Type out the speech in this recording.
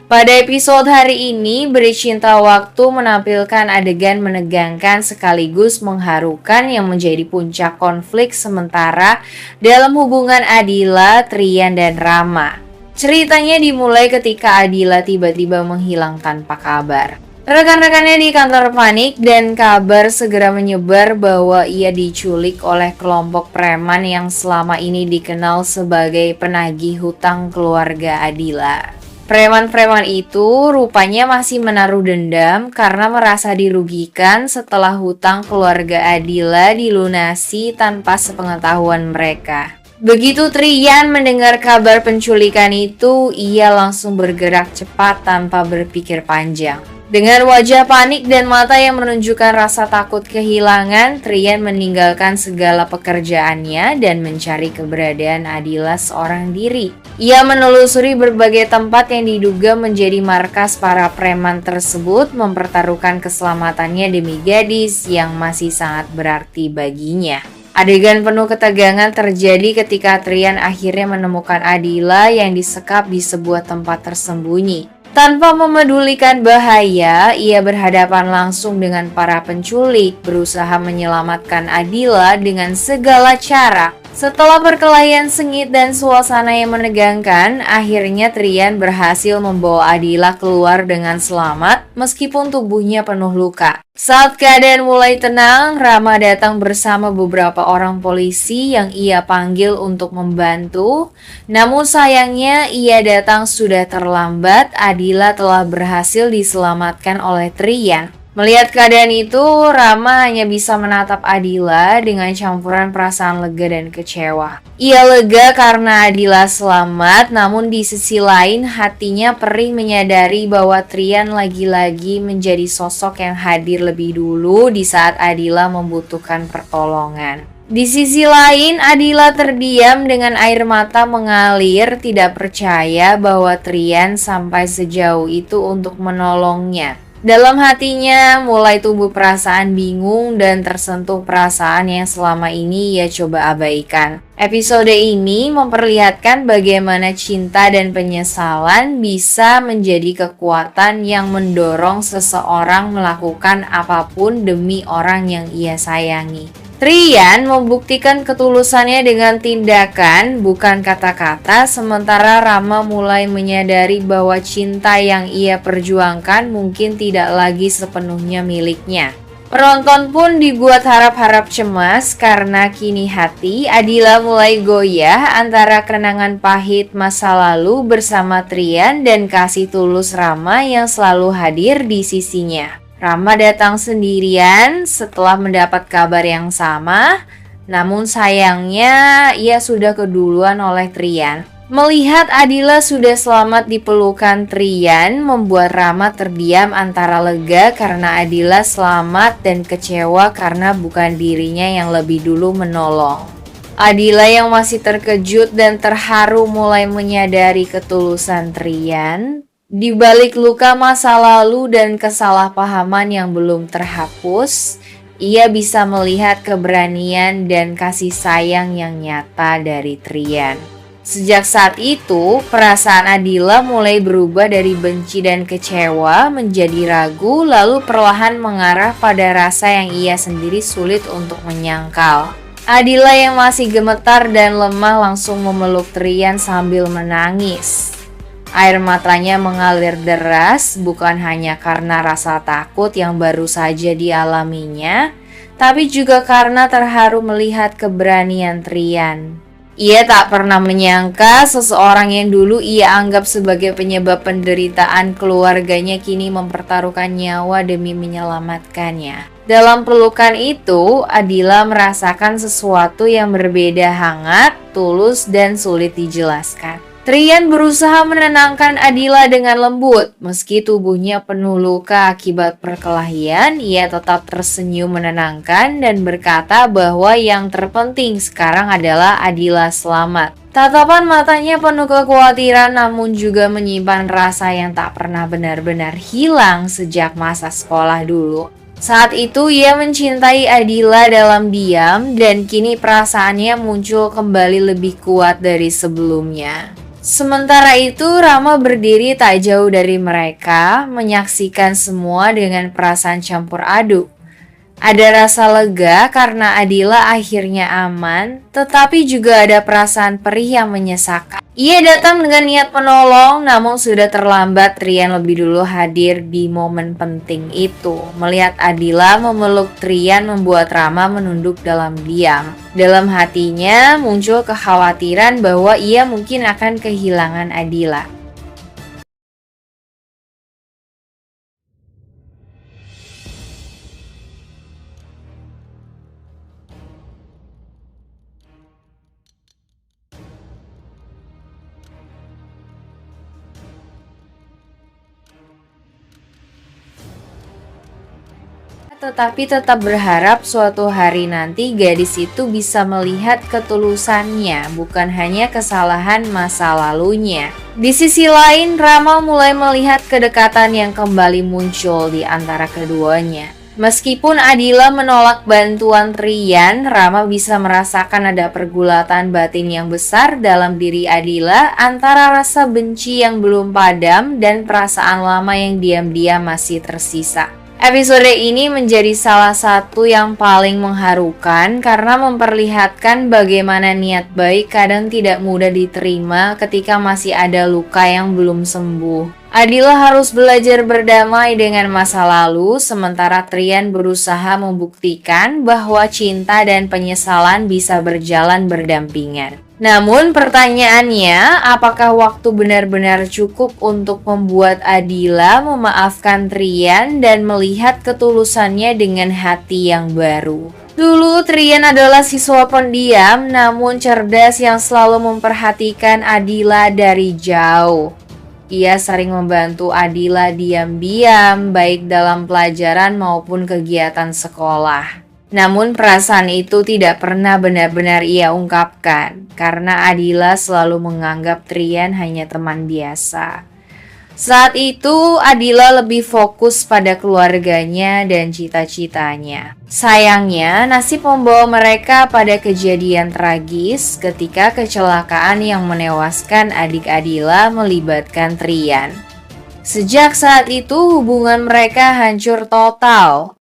Pada episode hari ini, Beri Cinta Waktu menampilkan adegan menegangkan sekaligus mengharukan yang menjadi puncak konflik sementara dalam hubungan Adila, Trian, dan Rama. Ceritanya dimulai ketika Adila tiba-tiba menghilang tanpa kabar. Rekan-rekannya di kantor panik dan kabar segera menyebar bahwa ia diculik oleh kelompok preman yang selama ini dikenal sebagai penagih hutang keluarga Adila. Preman-preman itu rupanya masih menaruh dendam karena merasa dirugikan setelah hutang keluarga Adila dilunasi tanpa sepengetahuan mereka. Begitu Trian mendengar kabar penculikan itu, ia langsung bergerak cepat tanpa berpikir panjang. Dengan wajah panik dan mata yang menunjukkan rasa takut kehilangan, Trian meninggalkan segala pekerjaannya dan mencari keberadaan Adila seorang diri. Ia menelusuri berbagai tempat yang diduga menjadi markas para preman tersebut, mempertaruhkan keselamatannya demi gadis yang masih sangat berarti baginya. Adegan penuh ketegangan terjadi ketika Trian akhirnya menemukan Adila yang disekap di sebuah tempat tersembunyi. Tanpa memedulikan bahaya, ia berhadapan langsung dengan para penculik, berusaha menyelamatkan Adila dengan segala cara. Setelah perkelahian sengit dan suasana yang menegangkan, akhirnya Trian berhasil membawa Adila keluar dengan selamat meskipun tubuhnya penuh luka. Saat keadaan mulai tenang, Rama datang bersama beberapa orang polisi yang ia panggil untuk membantu. Namun sayangnya ia datang sudah terlambat, Adila telah berhasil diselamatkan oleh Trian. Melihat keadaan itu, Rama hanya bisa menatap Adila dengan campuran perasaan lega dan kecewa. Ia lega karena Adila selamat, namun di sisi lain hatinya perih menyadari bahwa Trian lagi-lagi menjadi sosok yang hadir lebih dulu di saat Adila membutuhkan pertolongan. Di sisi lain, Adila terdiam dengan air mata mengalir, tidak percaya bahwa Trian sampai sejauh itu untuk menolongnya. Dalam hatinya mulai tumbuh perasaan bingung dan tersentuh perasaan yang selama ini ia coba abaikan. Episode ini memperlihatkan bagaimana cinta dan penyesalan bisa menjadi kekuatan yang mendorong seseorang melakukan apapun demi orang yang ia sayangi. Trian membuktikan ketulusannya dengan tindakan, bukan kata-kata, sementara Rama mulai menyadari bahwa cinta yang ia perjuangkan mungkin tidak lagi sepenuhnya miliknya. Penonton pun dibuat harap-harap cemas karena kini hati Adila mulai goyah antara kenangan pahit masa lalu bersama Trian dan kasih tulus Rama yang selalu hadir di sisinya. Rama datang sendirian setelah mendapat kabar yang sama, namun sayangnya ia sudah keduluan oleh Trian. Melihat Adila sudah selamat di pelukan Trian membuat Rama terdiam antara lega karena Adila selamat dan kecewa karena bukan dirinya yang lebih dulu menolong. Adila yang masih terkejut dan terharu mulai menyadari ketulusan Trian. Di balik luka masa lalu dan kesalahpahaman yang belum terhapus, ia bisa melihat keberanian dan kasih sayang yang nyata dari Trian. Sejak saat itu, perasaan Adila mulai berubah dari benci dan kecewa menjadi ragu, lalu perlahan mengarah pada rasa yang ia sendiri sulit untuk menyangkal. Adila yang masih gemetar dan lemah langsung memeluk Trian sambil menangis. Air matanya mengalir deras, bukan hanya karena rasa takut yang baru saja dialaminya, tapi juga karena terharu melihat keberanian Trian. Ia tak pernah menyangka seseorang yang dulu ia anggap sebagai penyebab penderitaan keluarganya kini mempertaruhkan nyawa demi menyelamatkannya. Dalam pelukan itu, Adila merasakan sesuatu yang berbeda, hangat, tulus, dan sulit dijelaskan. Trian berusaha menenangkan Adila dengan lembut. Meski tubuhnya penuh luka akibat perkelahian, ia tetap tersenyum menenangkan dan berkata bahwa yang terpenting sekarang adalah Adila selamat. Tatapan matanya penuh kekhawatiran namun juga menyimpan rasa yang tak pernah benar-benar hilang sejak masa sekolah dulu. Saat itu ia mencintai Adila dalam diam dan kini perasaannya muncul kembali lebih kuat dari sebelumnya. Sementara itu, Rama berdiri tak jauh dari mereka, menyaksikan semua dengan perasaan campur aduk. Ada rasa lega karena Adila akhirnya aman, tetapi juga ada perasaan perih yang menyesakan. Ia datang dengan niat menolong, namun sudah terlambat. Trian lebih dulu hadir di momen penting itu. Melihat Adila memeluk Trian membuat Rama menunduk dalam diam. Dalam hatinya muncul kekhawatiran bahwa ia mungkin akan kehilangan Adila. Tetapi tetap berharap suatu hari nanti gadis itu bisa melihat ketulusannya, bukan hanya kesalahan masa lalunya. Di sisi lain, Rama mulai melihat kedekatan yang kembali muncul di antara keduanya. Meskipun Adila menolak bantuan Trian, Rama bisa merasakan ada pergulatan batin yang besar dalam diri Adila antara rasa benci yang belum padam dan perasaan lama yang diam-diam masih tersisa. Episode ini menjadi salah satu yang paling mengharukan karena memperlihatkan bagaimana niat baik kadang tidak mudah diterima ketika masih ada luka yang belum sembuh. Adila harus belajar berdamai dengan masa lalu, sementara Trian berusaha membuktikan bahwa cinta dan penyesalan bisa berjalan berdampingan. Namun pertanyaannya, apakah waktu benar-benar cukup untuk membuat Adila memaafkan Trian dan melihat ketulusannya dengan hati yang baru? Dulu Trian adalah siswa pendiam namun cerdas yang selalu memperhatikan Adila dari jauh. Ia sering membantu Adila diam-diam baik dalam pelajaran maupun kegiatan sekolah. Namun perasaan itu tidak pernah benar-benar ia ungkapkan karena Adila selalu menganggap Trian hanya teman biasa. Saat itu Adila lebih fokus pada keluarganya dan cita-citanya. Sayangnya nasib membawa mereka pada kejadian tragis ketika kecelakaan yang menewaskan adik Adila melibatkan Trian. Sejak saat itu hubungan mereka hancur total.